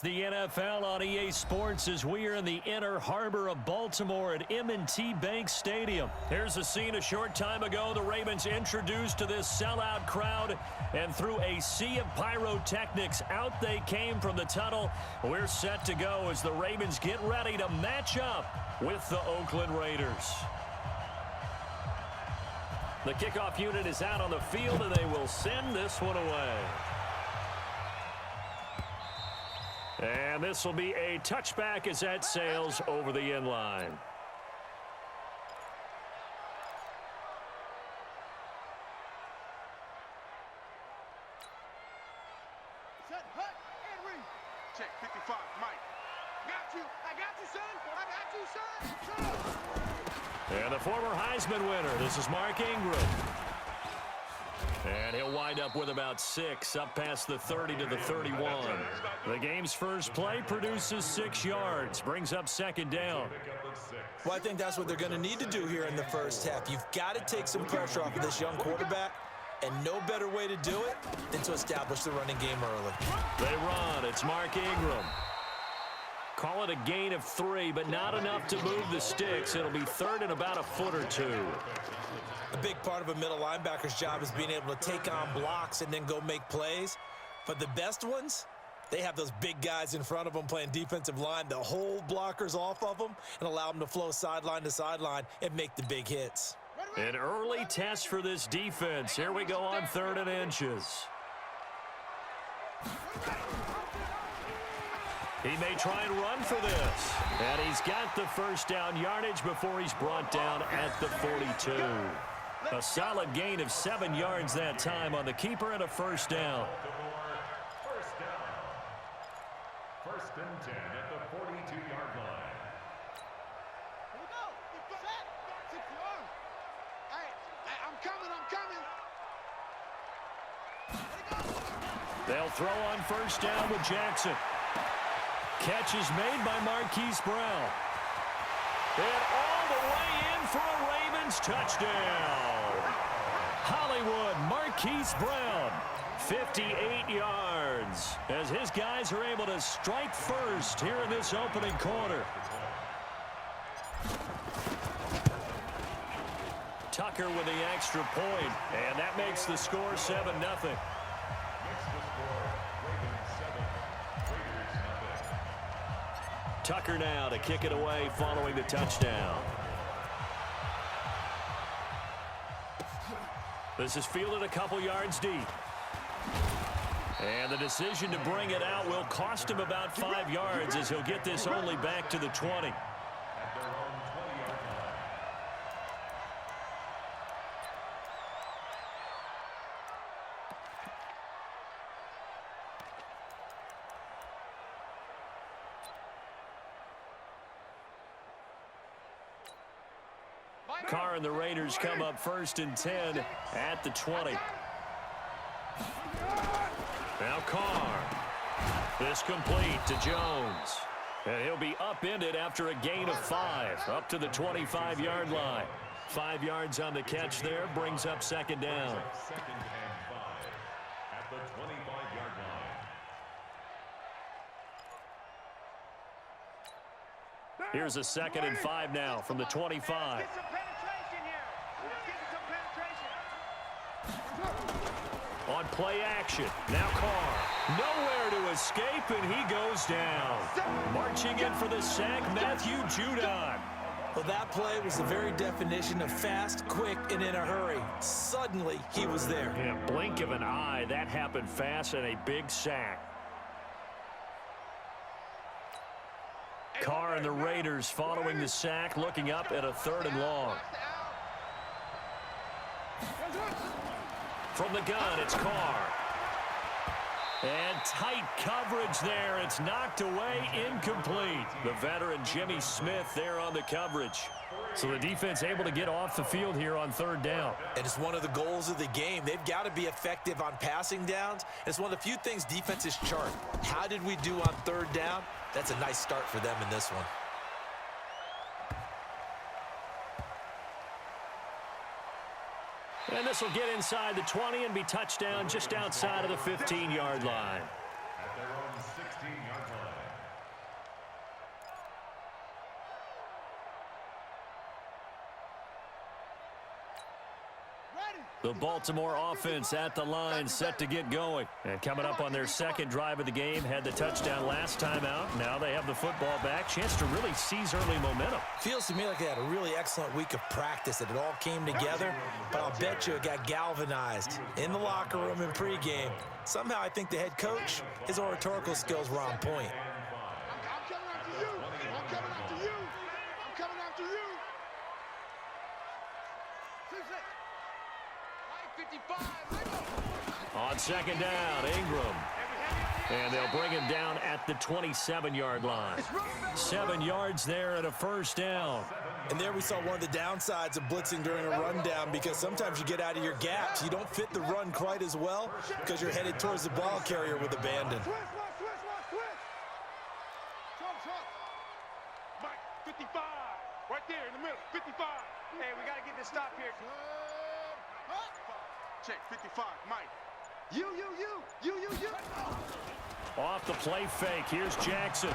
The NFL on EA Sports as we are in the inner harbor of Baltimore at M&T Bank Stadium. Here's a scene a short time ago. The Ravens introduced to this sellout crowd, and through a sea of pyrotechnics, out they came from the tunnel. We're set to go as the Ravens get ready to match up with the Oakland Raiders. The kickoff unit is out on the field, and they will send this one away. And this will be a touchback as that sails over the end line. Set, hut, and read. Check 55, Mike. Got you. I got you, son. I got you, son. And the former Heisman winner, this is Mark Ingram. And he'll wind up with about 6, up past the 30 to the 31. The game's first play produces 6 yards, brings up second down. Well, I think that's what they're going to need to do here in the first half. You've got to take some pressure off of this young quarterback, and no better way to do it than to establish the running game early. They run. It's Mark Ingram. Call it a gain of 3, but not enough to move the sticks. It'll be third and about a foot or 2. A big part of a middle linebacker's job is being able to take on blocks and then go make plays. But the best ones, they have those big guys in front of them playing defensive line that hold blockers off of them and allow them to flow sideline to sideline and make the big hits. An early test for this defense. Here we go on 3rd and inches. He may try and run for this. And he's got the first down yardage before he's brought down at the 42. A solid gain of 7 yards that time on the keeper and a first down. First and 10 at the 42-yard line. Here we go. Set. Secure. Hey, I'm coming. They'll throw on first down with Jackson. Catch is made by Marquise Brown. And all the way in for a Ravens touchdown. Hollywood Marquise Brown, 58 yards, as his guys are able to strike first here in this opening quarter. Tucker with the extra point, and that makes the score 7-0. Tucker now to kick it away following the touchdown. This is fielded a couple yards deep. And the decision to bring it out will cost him about 5 yards as he'll get this only back to the 20. Carr and the Raiders come up 1st and 10 at the 20. Now Carr. This complete to Jones. And he'll be upended after a gain of 5 up to the 25-yard line. 5 yards on the catch there brings up second down. Second and 5 at the 25-yard line. Here's a 2nd and 5 now from the 25. On play action, now Carr. Nowhere to escape, and he goes down. Marching in for the sack, Matthew Judon. Well, that play was the very definition of fast, quick, and in a hurry. Suddenly, he was there. In a blink of an eye, that happened fast, and a big sack. Carr and the Raiders following the sack, looking up at a 3rd and long. From the gun, it's Carr. And tight coverage there. It's knocked away, incomplete. The veteran Jimmy Smith there on the coverage. So the defense able to get off the field here on 3rd down. And it's one of the goals of the game. They've got to be effective on passing downs. It's one of the few things defenses chart. How did we do on 3rd down? That's a nice start for them in this one. And this will get inside the 20 and be touchdown just outside of the 15-yard line. At their own 16-yard line. The Baltimore offense at the line, set to get going. And coming up on their second drive of the game, had the touchdown last time out. Now they have the football back. Chance to really seize early momentum. Feels to me like they had a really excellent week of practice, that it all came together. But I'll bet you it got galvanized in the locker room in pregame. Somehow I think the head coach, his oratorical skills were on point. I'm coming after you. I'm coming after you. I'm coming after you. 55. On second down, Ingram. And they'll bring him down at the 27-yard line. 7 yards there and a first down. And there we saw one of the downsides of blitzing during a rundown, because sometimes you get out of your gaps. You don't fit the run quite as well because you're headed towards the ball carrier with abandon. Mike, 55. Right there in the middle. 55. Hey, we got to get this stop here. Check, 55. Mike. You. Off the play fake, here's Jackson.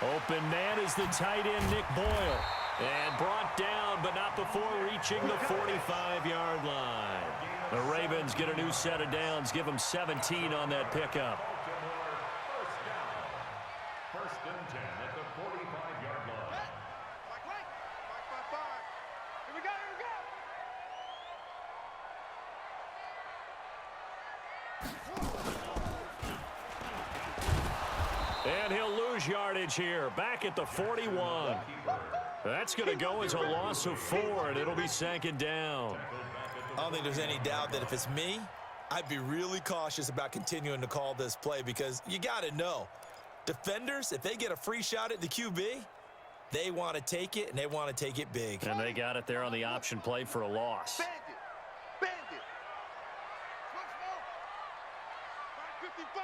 Open man is the tight end, Nick Boyle. And brought down, but not before reaching the 45-yard line. The Ravens get a new set of downs, give them 17 on that pickup. First and 10 at the 45-yard line. Mike. 5. Here we go. And he'll lose yardage here, back at the 41. That's going to go as a loss of 4, and it'll be second down. I don't think there's any doubt that if it's me, I'd be really cautious about continuing to call this play, because you got to know, defenders, if they get a free shot at the QB, they want to take it, and they want to take it big. And they got it there on the option play for a loss. Bandit. Mike 55.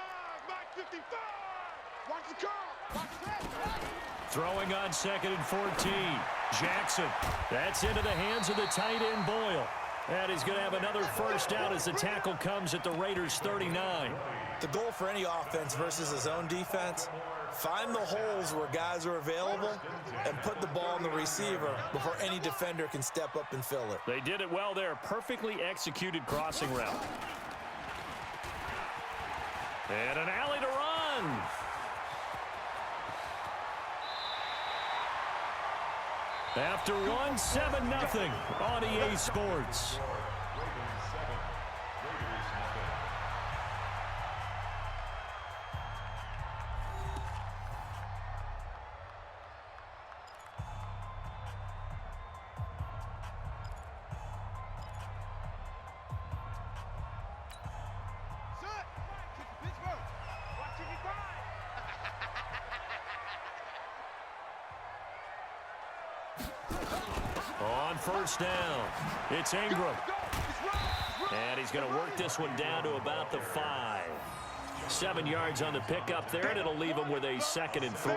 Watch the curl. Watch the head. Throwing on second and 14. Jackson. That's into the hands of the tight end, Boyle. And he's going to have another first down as the tackle comes at the Raiders' 39. The goal for any offense versus his own defense, find the holes where guys are available and put the ball in the receiver before any defender can step up and fill it. They did it well there. Perfectly executed crossing route. And an alley to run. After one, 7-0 on EA Sports. On first down, it's Ingram. And he's going to work this one down to about the 5. 7 yards on the pickup there, and it'll leave him with a 2nd and 3.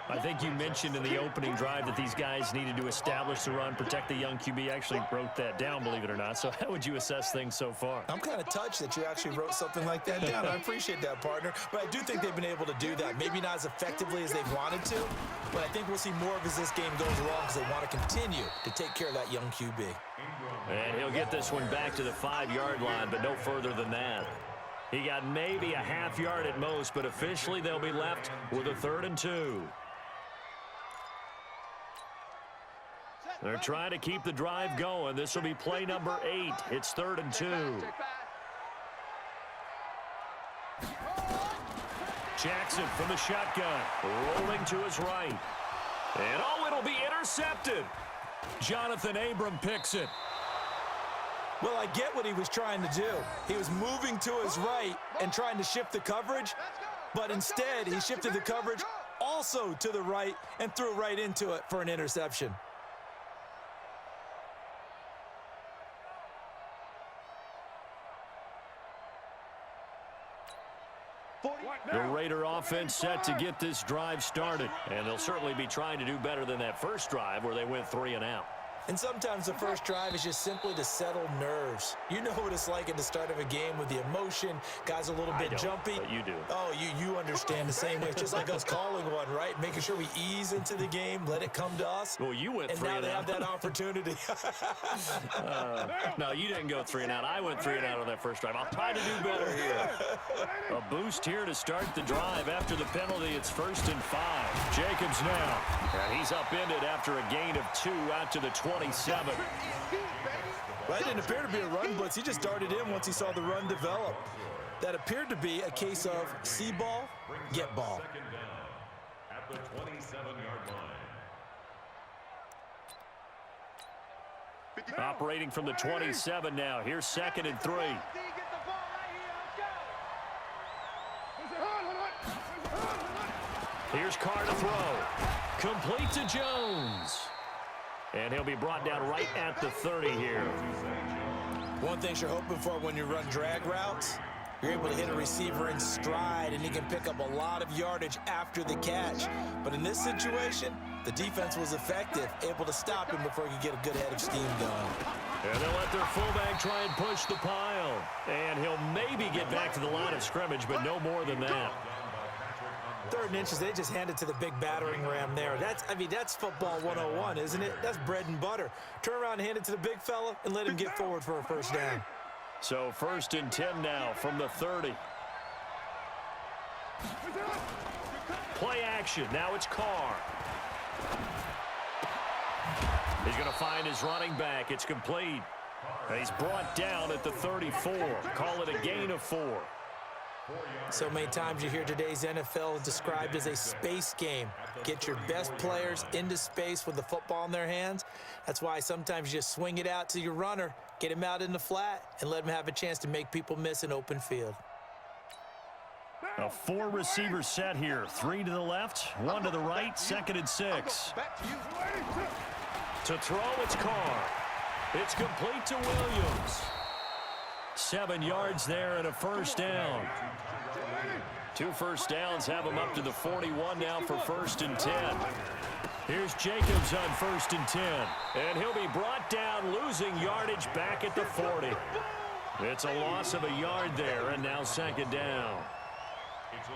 I think you mentioned in the opening drive that these guys needed to establish the run, protect the young QB. I actually wrote that down, believe it or not. So how would you assess things so far? I'm kind of touched that you actually wrote something like that down. I appreciate that, partner. But I do think they've been able to do that. Maybe not as effectively as they've wanted to, but I think we'll see more of as this game goes along, because they want to continue to take care of that young QB. And he'll get this one back to the 5-yard line, but no further than that. He got maybe a half yard at most, but officially they'll be left with a 3rd and 2. They're trying to keep the drive going. This will be play number 8. It's 3rd and 2. Jackson from the shotgun, rolling to his right. And oh, it'll be intercepted. Jonathan Abram picks it. Well, I get what he was trying to do. He was moving to his right and trying to shift the coverage, but instead he shifted the coverage also to the right and threw right into it for an interception. The Raider offense set to get this drive started, and they'll certainly be trying to do better than that first drive where they went 3 and out. And sometimes the first drive is just simply to settle nerves. You know what it's like at the start of a game with the emotion, guys a little bit jumpy. But you do. Oh, you understand the same way. It's just like us calling one, right? Making sure we ease into the game, let it come to us. Well, you went and 3 now and they out. have that opportunity. No, you didn't go 3 and out. I went 3 and out on that first drive. I'll try to do better here. A boost here to start the drive. After the penalty, it's 1st and 5. Jacobs now. And he's upended after a gain of 2 out to the 27. Well, that didn't appear to be a run blitz. He just darted in once he saw the run develop. That appeared to be a case of see ball, get ball. Second down at the 27-yard line. Operating from the 27 now. Here's 2nd and 3. Here's Carr to throw. Complete to Jones. And he'll be brought down right at the 30 here. One thing you're hoping for when you run drag routes, you're able to hit a receiver in stride, and he can pick up a lot of yardage after the catch. But in this situation, the defense was effective, able to stop him before he could get a good head of steam going. And they'll let their fullback try and push the pile. And he'll maybe get back to the line of scrimmage, but no more than that. 3rd and inches, they just handed to the big battering ram there. That's football 101, isn't it? That's bread and butter. Turn around and hand it to the big fella and let him get forward for a first down. So 1st and 10 now from the 30. Play action. Now it's Carr. He's going to find his running back. It's complete. And he's brought down at the 34. Call it a gain of 4. So many times you hear today's NFL described as a space game. Get your best players into space with the football in their hands. That's why sometimes you just swing it out to your runner, get him out in the flat, and let him have a chance to make people miss an open field. A 4-receiver set here. 3 to the left, 1 to the right, 2nd and 6. To throw, it's Carr. It's complete to Williams. 7 yards there and a first down. 2 first downs have him up to the 41 now for 1st and 10. Here's Jacobs on 1st and 10. And he'll be brought down, losing yardage back at the 40. It's a loss of a yard there, and now 2nd down.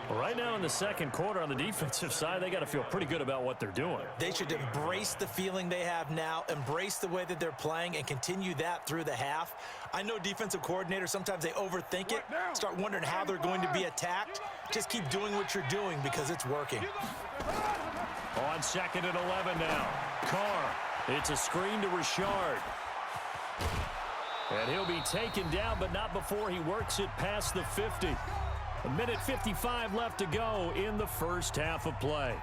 Well, right now in the 2nd quarter on the defensive side, they got to feel pretty good about what they're doing. They should embrace the feeling they have now, embrace the way that they're playing, and continue that through the half. I know defensive coordinators, sometimes they overthink it, start wondering how they're going to be attacked. Just keep doing what you're doing because it's working. On 2nd and 11 now. Carr. It's a screen to Richard. And he'll be taken down, but not before he works it past the 50. 1:55 left to go in the first half of play.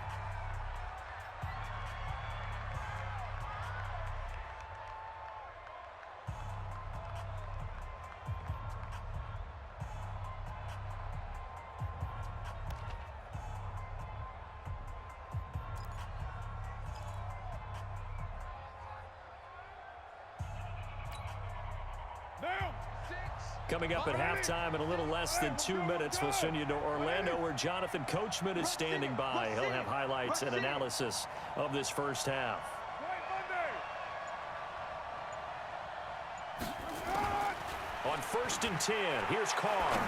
Coming up at halftime in a little less than 2 minutes, we'll send you to Orlando where Jonathan Coachman is standing by. He'll have highlights and analysis of this first half. On 1st and 10, here's Carr.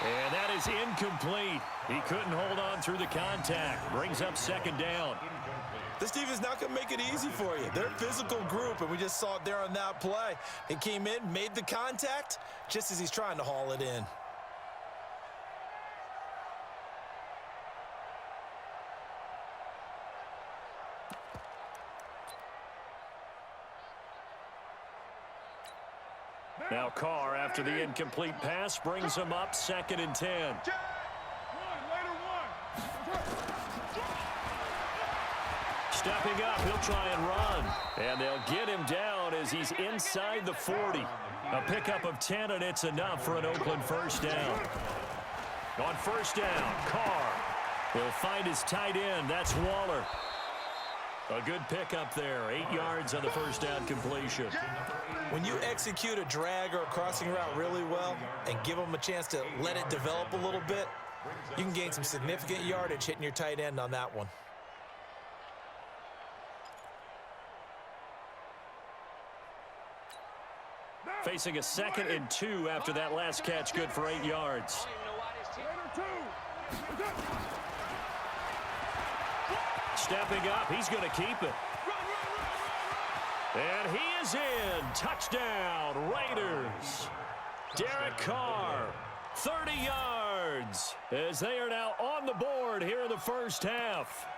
And that is incomplete. He couldn't hold on through the contact. Brings up 2nd down. This team is not going to make it easy for you. They're a physical group, and we just saw it there on that play. He came in, made the contact, just as he's trying to haul it in. Now Carr, after the incomplete pass, brings him up 2nd and 10. Stepping up, he'll try and run. And they'll get him down as he's inside the 40. A pickup of 10, and it's enough for an Oakland first down. On 1st down, Carr will find his tight end. That's Waller. A good pickup there. 8 yards on the first down completion. When you execute a drag or a crossing route really well and give them a chance to let it develop a little bit, you can gain some significant yardage hitting your tight end on that one. Facing a 2nd and 2 after that last catch, good for 8 yards. Stepping up, he's going to keep it. And he is in. Touchdown, Raiders. Derek Carr, 30 yards, as they are now on the board here in the first half.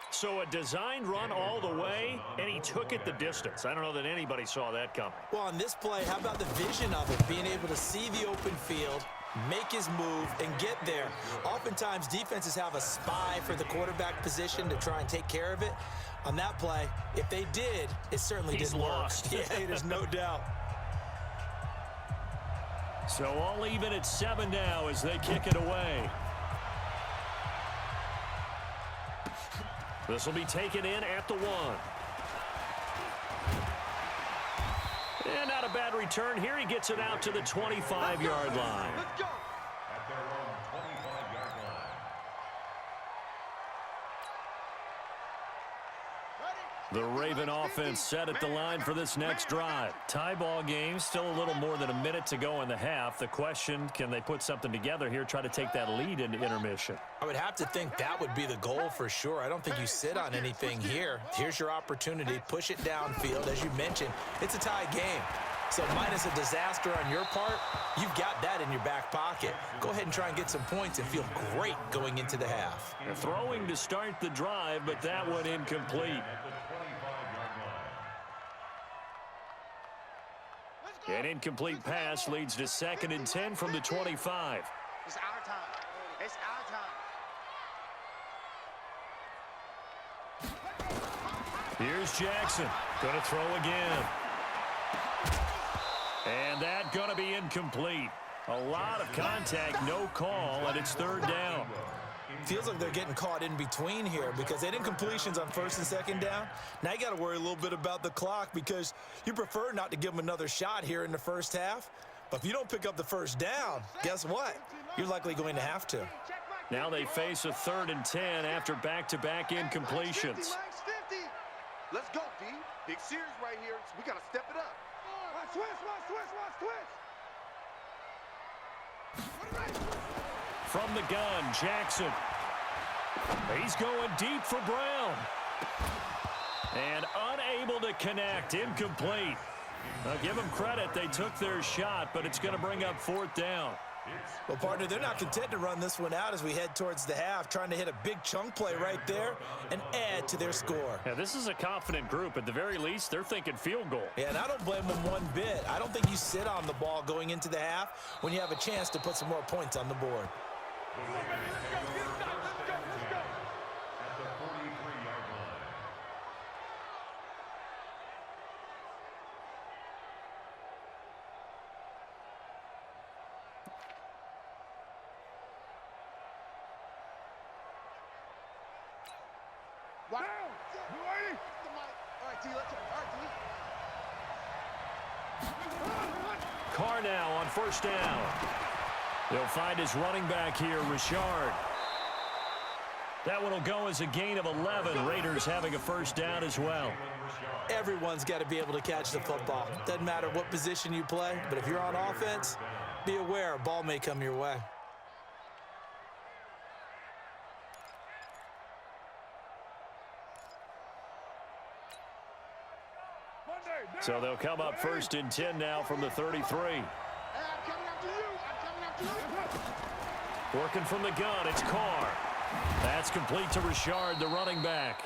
So a designed run all the way, and he took it the distance. I don't know that anybody saw that coming. Well, on this play, how about the vision of it? Being able to see the open field, make his move, and get there. Oftentimes, defenses have a spy for the quarterback position to try and take care of it. On that play, if they did, it certainly didn't lost. work. Yeah, there's no doubt. So all even at 7 now as they kick it away. This will be taken in at the 1. And not a bad return here. He gets it out to the 25-yard line. Let's go. At their own 25-yard line. The Raven offense set at the line for this next drive. Tie ball game, still a little more than a minute to go in the half. The question, can they put something together here, try to take that lead into intermission? I would have to think that would be the goal for sure. I don't think you sit on anything here. Here's your opportunity. Push it downfield. As you mentioned, it's a tie game. So minus a disaster on your part, you've got that in your back pocket. Go ahead and try and get some points and feel great going into the half. Throwing to start the drive, but that one incomplete. An incomplete pass leads to 2nd and 10 from the 25. It's our time. It's our time. Here's Jackson. Going to throw again. And that going to be incomplete. A lot of contact, no call, and it's 3rd down. Feels like they're getting caught in between here because they did incompletions on 1st and 2nd down. Now you got to worry a little bit about the clock because you prefer not to give them another shot here in the first half. But if you don't pick up the 1st down, guess what? You're likely going to have to. Now they face a 3rd and 10 after back-to-back incompletions. Let's go, D. Big series right here. We got to step it up. Watch twist. From the gun, Jackson. He's going deep for Brown. And unable to connect, incomplete. I'll give them credit, they took their shot, but it's going to bring up 4th down. Well, partner, they're not content to run this one out as we head towards the half, trying to hit a big chunk play right there and add to their score. Yeah, this is a confident group. At the very least, they're thinking field goal. Yeah, and I don't blame them one bit. I don't think you sit on the ball going into the half when you have a chance to put some more points on the board. Wow. All right, T, let's go. All right, T. Carr now on 1st down. He'll find his running back here, Richard. That one will go as a gain of 11. Raiders having a 1st down as well. Everyone's got to be able to catch the football. Doesn't matter what position you play, but if you're on offense, be aware a ball may come your way. So they'll come up 1st and 10 now from the 33. I'm coming after you. Working from the gun, it's Carr. That's complete to Richard, the running back.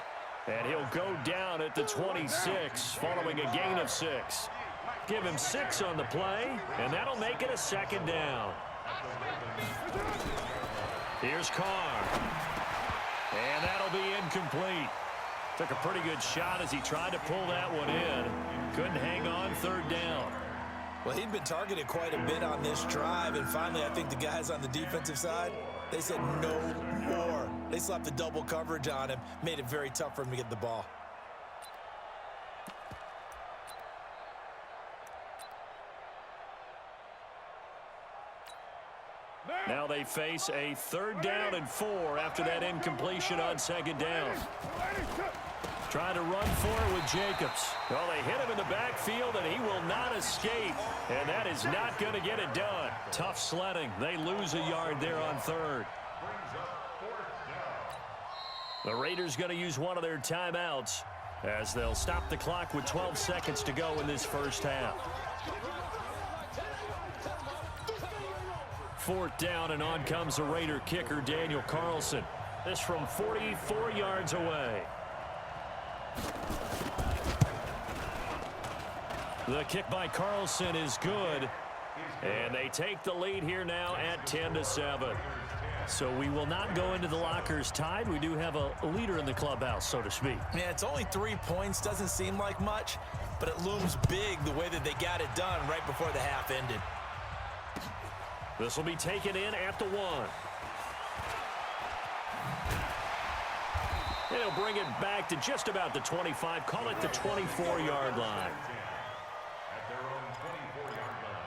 And he'll go down at the 26, following a gain of 6. Give him 6 on the play, and that'll make it a 2nd down. Here's Carr. And that'll be incomplete. Took a pretty good shot as he tried to pull that one in. Couldn't hang on, 3rd down. Well, he'd been targeted quite a bit on this drive, and finally I think the guys on the defensive side, they said no more. They slapped the double coverage on him, made it very tough for him to get the ball. Now they face a 3rd down and 4 after that incompletion on 2nd down. Trying to run for it with Jacobs. Well, they hit him in the backfield, and he will not escape. And that is not going to get it done. Tough sledding. They lose a yard there on third. The Raiders going to use one of their timeouts as they'll stop the clock with 12 seconds to go in this first half. Fourth down, and on comes the Raider kicker, Daniel Carlson. This from 44 yards away. The kick by Carlson is good, and they take the lead here now at 10-7. So we will not go into the lockers tied. We do have a leader in the clubhouse, so to speak. Yeah, it's only 3 points. Doesn't seem like much, but it looms big the way that they got it done right before the half ended. This will be taken in at the 1. They'll bring it back to just about the 25. Call it the 24-yard line. At their own 24-yard line.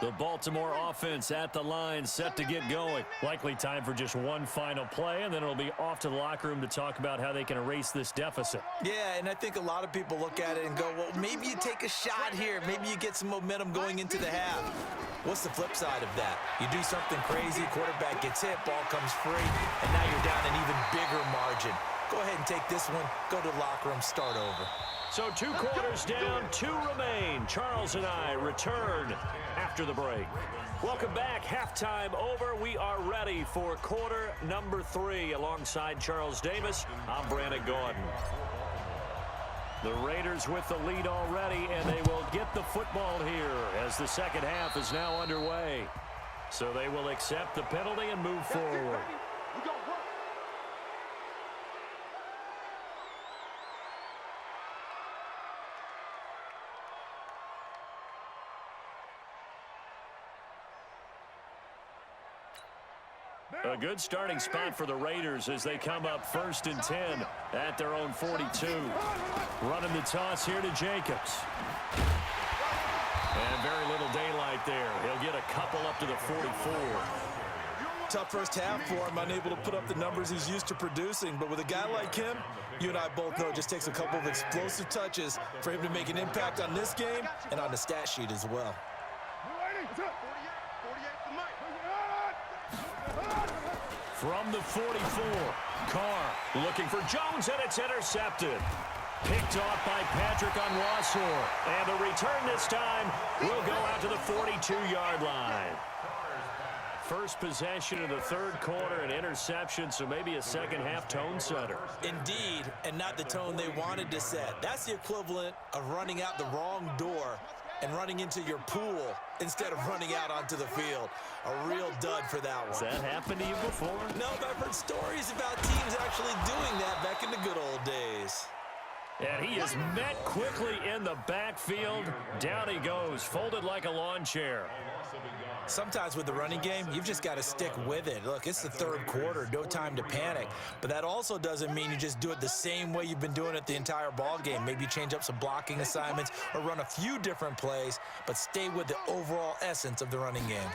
The Baltimore offense at the line, set to get going. Likely time for just one final play, and then it'll be off to the locker room to talk about how they can erase this deficit. Yeah, and I think a lot of people look at it and go, well, maybe you take a shot here. Maybe you get some momentum going into the half. What's the flip side of that? You do something crazy, quarterback gets hit, ball comes free, and now you're down an even bigger margin. Go ahead and take this one, go to the locker room, start over. So 2 quarters down, 2 remain. Charles and I return after the break. Welcome back. Halftime over. We are ready for quarter number 3. Alongside Charles Davis, I'm Brandon Gordon. The Raiders with the lead already, and they will get the football here as the second half is now underway. So they will accept the penalty and move forward. A good starting spot for the Raiders as they come up 1st and 10 at their own 42. Running the toss here to Jacobs. And very little daylight there. He'll get a couple up to the 44. Tough first half for him, unable to put up the numbers he's used to producing. But with a guy like him, you and I both know it just takes a couple of explosive touches for him to make an impact on this game and on the stat sheet as well. From the 44, Carr looking for Jones, and it's intercepted. Picked off by Patrick Onwuasor. And the return this time will go out to the 42-yard line. First possession of the third quarter, an interception, so maybe a second-half tone setter. Indeed, and not the tone they wanted to set. That's the equivalent of running out the wrong door and running into your pool instead of running out onto the field. A real dud for that one. Has that happened to you before? No, but I've heard stories about teams actually doing that back in the good old days. And he is met quickly in the backfield. Down he goes, folded like a lawn chair. Sometimes with the running game, you've just got to stick with it. Look, it's the third quarter, no time to panic. But that also doesn't mean you just do it the same way you've been doing it the entire ball game. Maybe change up some blocking assignments or run a few different plays, but stay with the overall essence of the running game.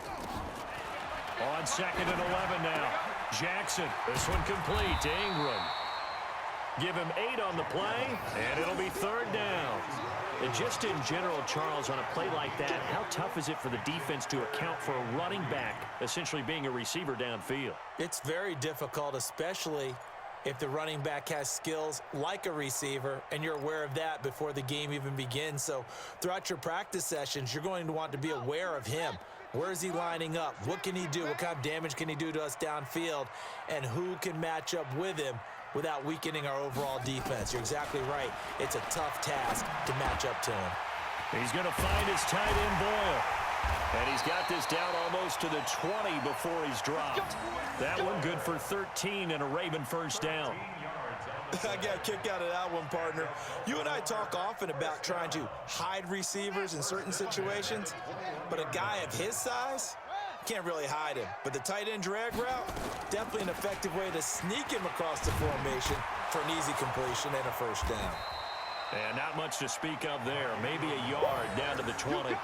On 2nd and 11 now. Jackson, this one complete to Ingram. Give him 8 on the play, and it'll be 3rd down. And just in general, Charles, on a play like that, how tough is it for the defense to account for a running back essentially being a receiver downfield? It's very difficult, especially if the running back has skills like a receiver, and you're aware of that before the game even begins. So throughout your practice sessions, you're going to want to be aware of him. Where is he lining up? What can he do? What kind of damage can he do to us downfield? And who can match up with him without weakening our overall defense? You're exactly right. It's a tough task to match up to him. He's going to find his tight end Boyle. And he's got this down almost to the 20 before he's dropped. That one good for 13 and a Raven first down. I got a kick out of that one, partner. You and I talk often about trying to hide receivers in certain situations, but a guy of his size can't really hide him. But the tight end drag route, definitely an effective way to sneak him across the formation for an easy completion and a first down. And not much to speak of there. Maybe a yard down to the 20.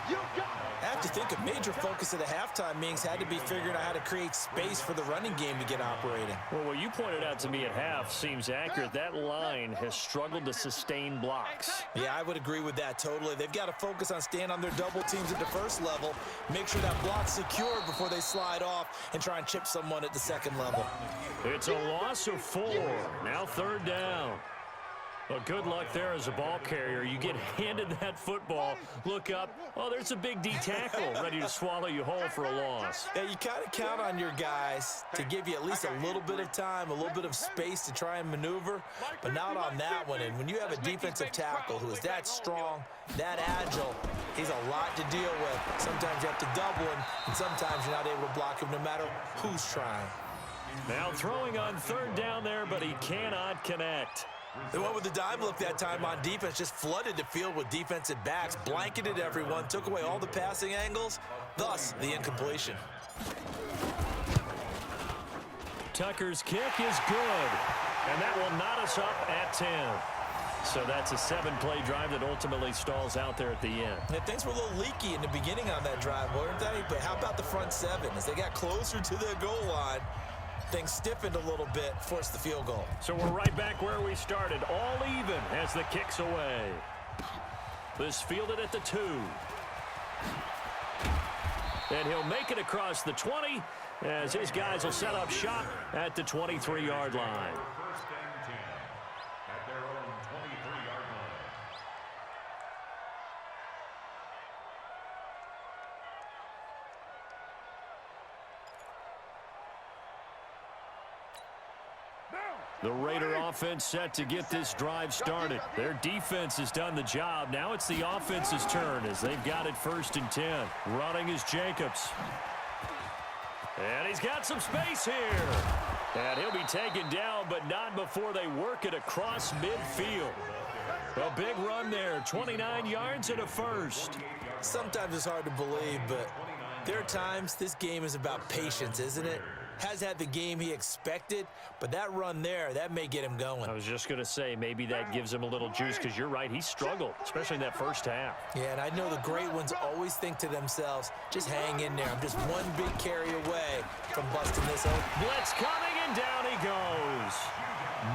You got I have to think a major focus of the halftime meetings had to be figuring out how to create space for the running game to get operating. Well, what you pointed out to me at half seems accurate. That line has struggled to sustain blocks. Yeah, I would agree with that totally. They've got to focus on staying on their double teams at the first level, make sure that block's secured before they slide off and try and chip someone at the second level. It's a loss of 4. Now 3rd down. Well, good luck there as a ball carrier. You get handed that football, look up, oh, there's a big D tackle ready to swallow you whole for a loss. Yeah, you kind of count on your guys to give you at least a little bit of time, a little bit of space to try and maneuver, but not on that one. And when you have a defensive tackle who is that strong, that agile, he's a lot to deal with. Sometimes you have to double him, and sometimes you're not able to block him no matter who's trying. Now throwing on 3rd down there, but he cannot connect. They went with the dime look that time on defense, just flooded the field with defensive backs, blanketed everyone, took away all the passing angles, thus the incompletion. Tucker's kick is good, and that will knot us up at 10. So that's a 7-play drive that ultimately stalls out there at the end. Yeah, things were a little leaky in the beginning on that drive, weren't they? But how about the front 7? As they got closer to the goal line, things stiffened a little bit, forced the field goal. So we're right back where we started, all even as the kick's away. This fielded at the 2. And he'll make it across the 20 as his guys will set up shop at the 23-yard line. First and 10 at their own 23-yard line. The Raider offense set to get this drive started. Their defense has done the job. Now it's the offense's turn as they've got it 1st and 10. Running is Jacobs. And he's got some space here. And he'll be taken down, but not before they work it across midfield. A big run there, 29 yards and a 1st. Sometimes it's hard to believe, but there are times this game is about patience, isn't it? Has had the game he expected, but that run there, that may get him going. I was just going to say, maybe that gives him a little juice because you're right, he struggled, especially in that first half. Yeah, and I know the great ones always think to themselves, just hang in there. I'm just one big carry away from busting this open. Blitz coming, and down he goes.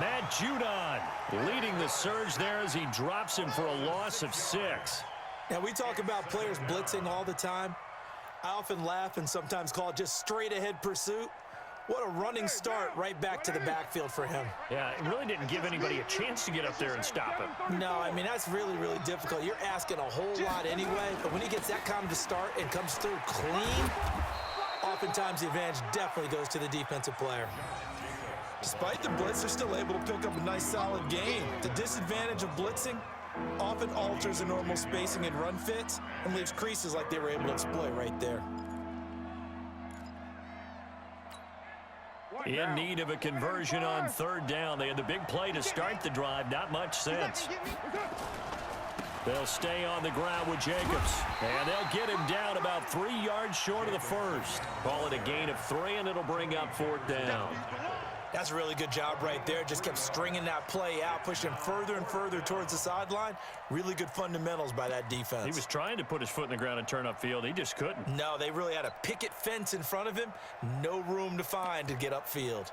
Matt Judon leading the surge there as he drops him for a loss of 6. Now, we talk about players blitzing all the time. I often laugh and sometimes call it just straight-ahead pursuit. What a running start right back to the backfield for him. Yeah, it really didn't give anybody a chance to get up there and stop him. No, I mean, that's really, really difficult. You're asking a whole lot anyway, but when he gets that kind of a start and comes through clean, oftentimes the advantage definitely goes to the defensive player. Despite the blitz, they're still able to pick up a nice, solid gain. The disadvantage of blitzing often alters the normal spacing and run fits and leaves creases like they were able to exploit right there. In need of a conversion on 3rd down. They had the big play to start the drive. Not much sense. They'll stay on the ground with Jacobs. And they'll get him down about 3 yards short of the 1st. Call it a gain of 3, and it'll bring up 4th down. That's a really good job right there. Just kept stringing that play out, pushing him further and further towards the sideline. Really good fundamentals by that defense. He was trying to put his foot in the ground and turn upfield. He just couldn't. No, they really had a picket fence in front of him. No room to find to get upfield.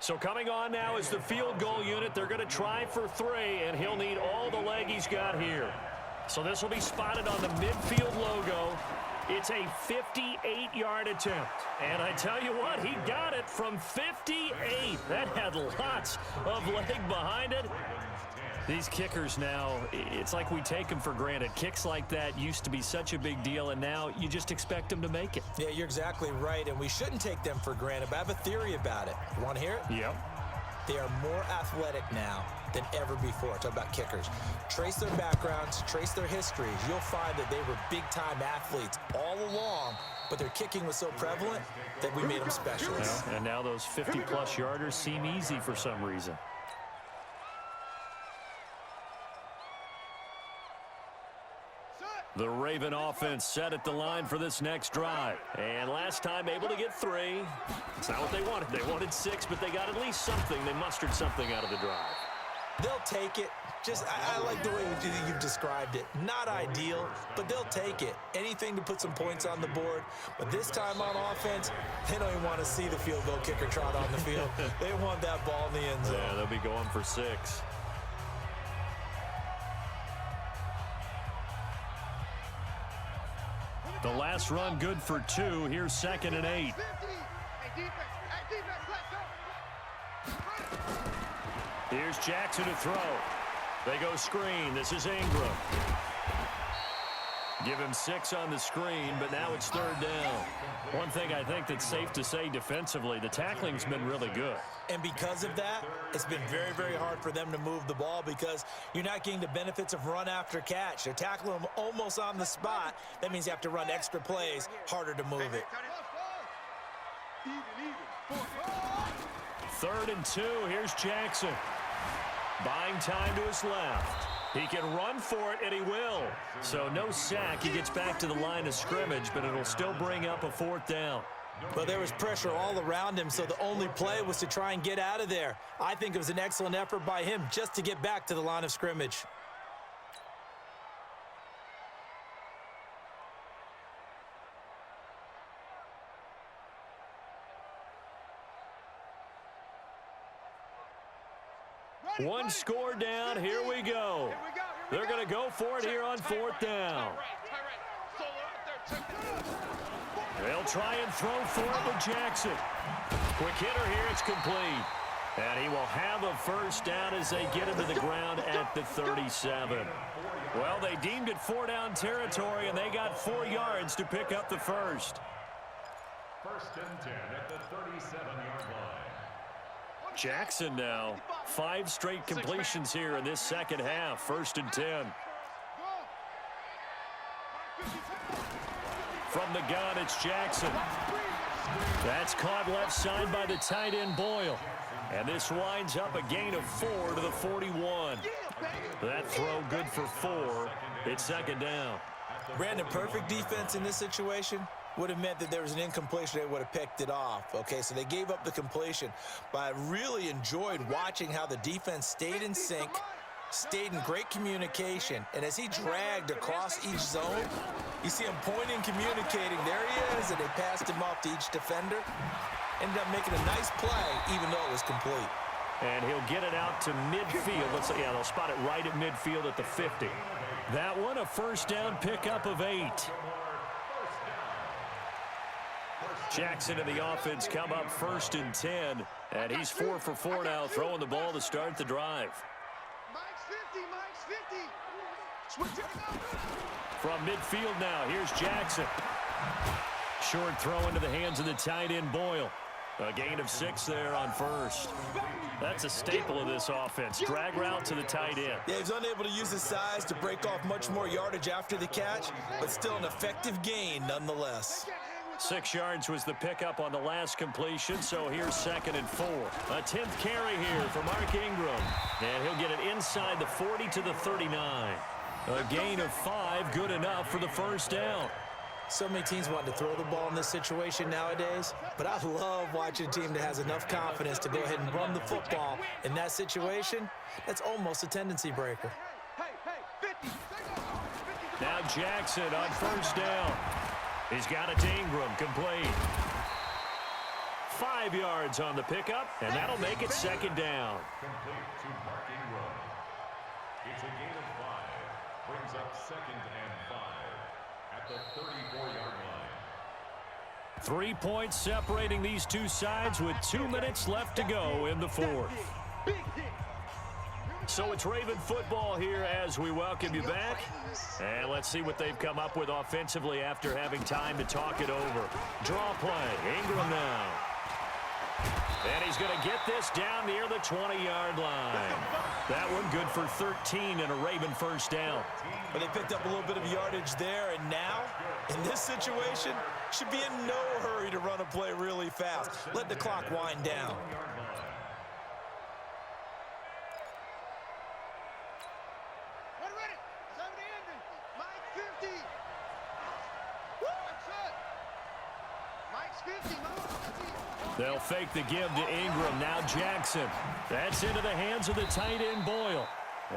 So coming on now is the field goal unit. They're going to try for 3, and he'll need all the leg he's got here. So this will be spotted on the midfield logo. It's a 58-yard attempt. And I tell you what, he got it from 58. That had lots of leg behind it. These kickers now, it's like we take them for granted. Kicks like that used to be such a big deal, and now you just expect them to make it. Yeah, you're exactly right, and we shouldn't take them for granted, but I have a theory about it. You want to hear it? Yep. They are more athletic now than ever before. Talk about kickers. Trace their backgrounds, trace their histories. You'll find that they were big-time athletes all along, but their kicking was so prevalent that we made them specialists. And now those 50-plus yarders seem easy for some reason. The Raven offense set at the line for this next drive. And last time able to get 3. It's not what they wanted. They wanted 6, but they got at least something. They mustered something out of the drive. They'll take it. I like the way you've described it. Not ideal, but they'll take it. Anything to put some points on the board. But this time on offense, they don't even want to see the field goal kicker trot on the field. They want that ball in the end zone. Yeah, they'll be going for 6. The last run good for 2. Here's 2nd and 8. Hey, defense, let's go. Here's Jackson to throw. They go screen. This is Ingram. Give him 6 on the screen, but now it's 3rd down. One thing I think that's safe to say defensively, the tackling's been really good. And because of that, it's been very, very hard for them to move the ball because you're not getting the benefits of run after catch. They're tackling them almost on the spot. That means you have to run extra plays, harder to move it. 3rd and 2. Here's Jackson. Buying time to his left. He can run for it, and he will. So no sack. He gets back to the line of scrimmage, but it'll still bring up a 4th down. But there was pressure all around him, so the only play was to try and get out of there. I think it was an excellent effort by him just to get back to the line of scrimmage. One score down. Here we go. They're going to go for it here on 4th down. They'll try and throw for it with Jackson. Quick hitter here. It's complete. And he will have a 1st down as they get him to the ground at the 37. Well, they deemed it 4-down territory, and they got 4 yards to pick up the 1st. 1st and 10 at the 37-yard line. Jackson now. 5 straight completions here in this 2nd half. 1st and 10. From the gun, it's Jackson. That's caught left side by the tight end Boyle. And this winds up a gain of 4 to the 41. That throw good for 4. It's 2nd down. Brandon, perfect defense in this situation would have meant that there was an incompletion. They would have picked it off. Okay, so they gave up the completion. But I really enjoyed watching how the defense stayed in sync, stayed in great communication. And as he dragged across each zone, you see him pointing, communicating. There he is, and they passed him off to each defender. Ended up making a nice play, even though it was complete. And he'll get it out to midfield. Let's say, yeah, they'll spot it right at midfield at the 50. That one, a 1st down pickup of 8. Jackson and the offense come up 1st and 10. And he's 4 for 4 now, throwing the ball to start the drive. From midfield now, here's Jackson. Short throw into the hands of the tight end Boyle. A gain of 6 there on 1st. That's a staple of this offense. Drag route to the tight end. Yeah, he's unable to use his size to break off much more yardage after the catch, but still an effective gain nonetheless. 6 yards was the pickup on the last completion, so here's 2nd and 4. A 10th carry here for Mark Ingram. And he'll get it inside the 40 to the 39. A gain of 5, good enough for the 1st down. So many teams want to throw the ball in this situation nowadays, but I love watching a team that has enough confidence to go ahead and run the football. In that situation, that's almost a tendency breaker. Now Jackson on 1st down. He's got it to Ingram, complete. 5 yards on the pickup, and that'll make it 2nd down. Complete to Mark Ingram. It's a gain of 5. Brings up 2nd and 5 at the 34-yard line. 3 points separating these two sides with 2 minutes left to go in the 4th. So it's Raven football here as we welcome you back. And let's see what they've come up with offensively after having time to talk it over. Draw play. Ingram now. And he's going to get this down near the 20-yard line. That one good for 13 and a Raven 1st down. But they picked up a little bit of yardage there, and now, in this situation, should be in no hurry to run a play really fast. Let the clock wind down. They'll fake the give to Ingram. Now Jackson. That's into the hands of the tight end Boyle.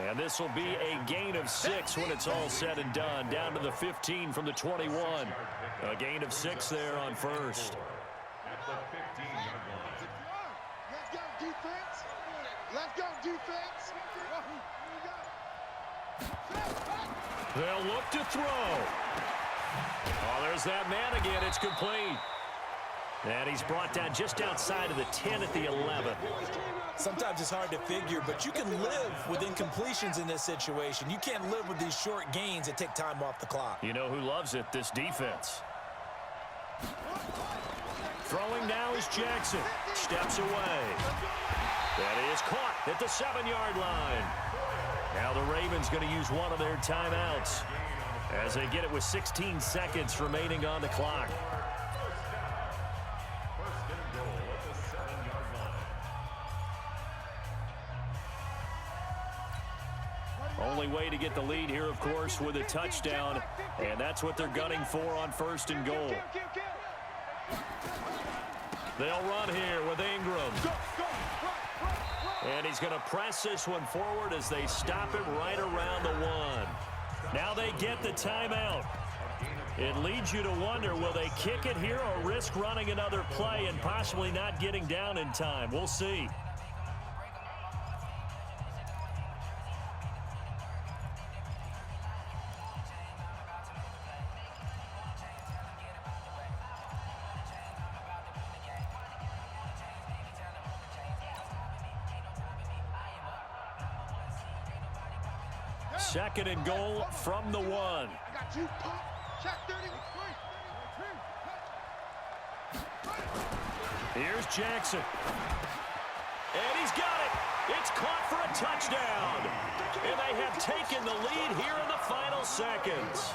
And this will be a gain of 6 when it's all said and done. Down to the 15 from the 21. A gain of 6 there on first. At the 15-yard line. Let's go, defense. Let's go, defense. They'll look to throw. Oh, there's that man again. It's complete. And he's brought down just outside of the 10 at the 11. Sometimes it's hard to figure, but you can live with incompletions in this situation. You can't live with these short gains that take time off the clock. You know who loves it? This defense. Throwing now is Jackson. Steps away. That is caught at the 7-yard line. Now the Ravens going to use one of their timeouts as they get it with 16 seconds remaining on the clock. First and goal at the 7-yard line. Only way to get the lead here, of course, with a touchdown, and that's what they're gunning for on first and goal. They'll run here with Ingram. And he's going to press this one forward as they stop it right around the 1. Now they get the timeout. It leads you to wonder, will they kick it here or risk running another play and possibly not getting down in time? We'll see. Second and goal from the 1. I got you, pop. Check 30. Here's Jackson. And he's got it. It's caught for a touchdown. And they have taken the lead here in the final seconds.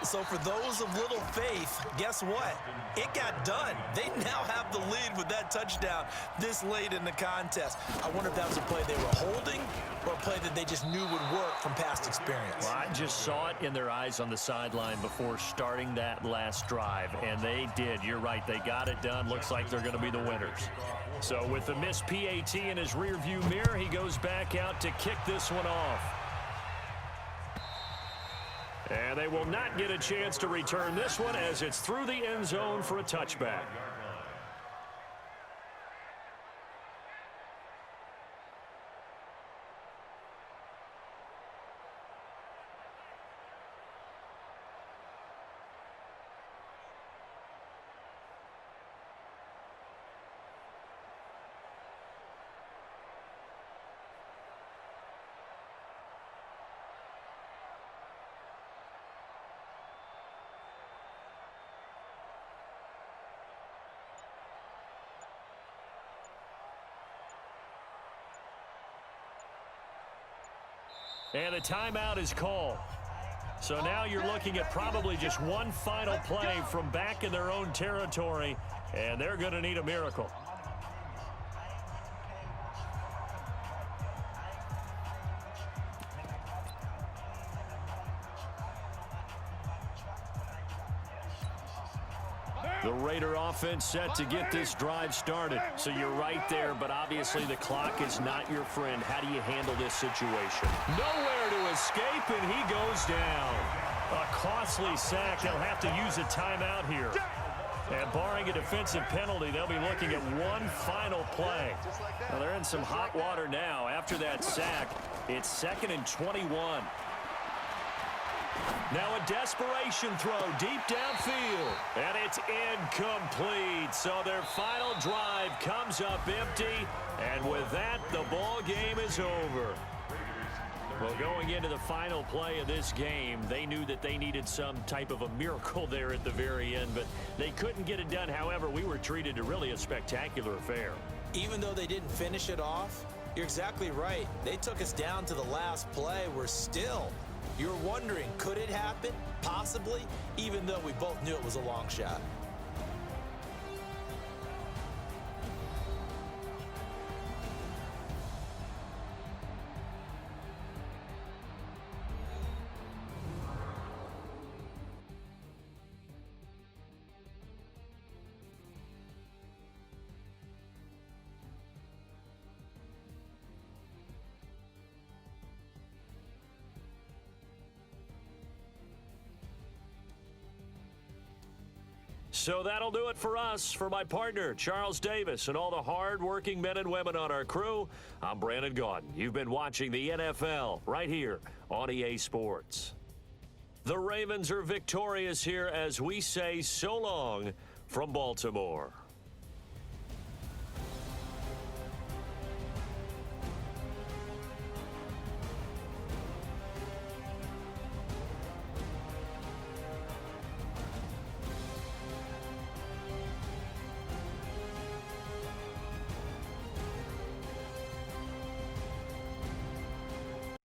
So for those of little faith, guess what? It got done. They now have the lead with that touchdown this late in the contest. I wonder if that was a play they were holding or a play that they just knew would work from past experience. Well, I just saw it in their eyes on the sideline before starting that last drive, and they did. You're right. They got it done. Looks like they're going to be the winners. So with the missed PAT in his rearview mirror, he goes back out to kick this one off. And they will not get a chance to return this one as it's through the end zone for a touchback. And a timeout is called. So now you're looking at probably just one final play from back in their own territory, and they're going to need a miracle. The Raider offense set to get this drive started. So you're right there, but obviously the clock is not your friend. How do you handle this situation? Nowhere to escape, and he goes down. A costly sack. They'll have to use a timeout here. And barring a defensive penalty, they'll be looking at one final play. Now they're in some hot water now. After that sack, it's 2nd and 21. Now a desperation throw deep downfield, and it's incomplete. So their final drive comes up empty, and with that, the ball game is over. Well, going into the final play of this game, they knew that they needed some type of a miracle there at the very end, but they couldn't get it done. However, we were treated to really a spectacular affair. Even though they didn't finish it off, you're exactly right. They took us down to the last play. We're still... You're wondering, could it happen? Possibly, even though we both knew it was a long shot. So that'll do it for us. For my partner, Charles Davis, and all the hard-working men and women on our crew, I'm Brandon Gaudin. You've been watching the NFL right here on EA Sports. The Ravens are victorious here as we say so long from Baltimore.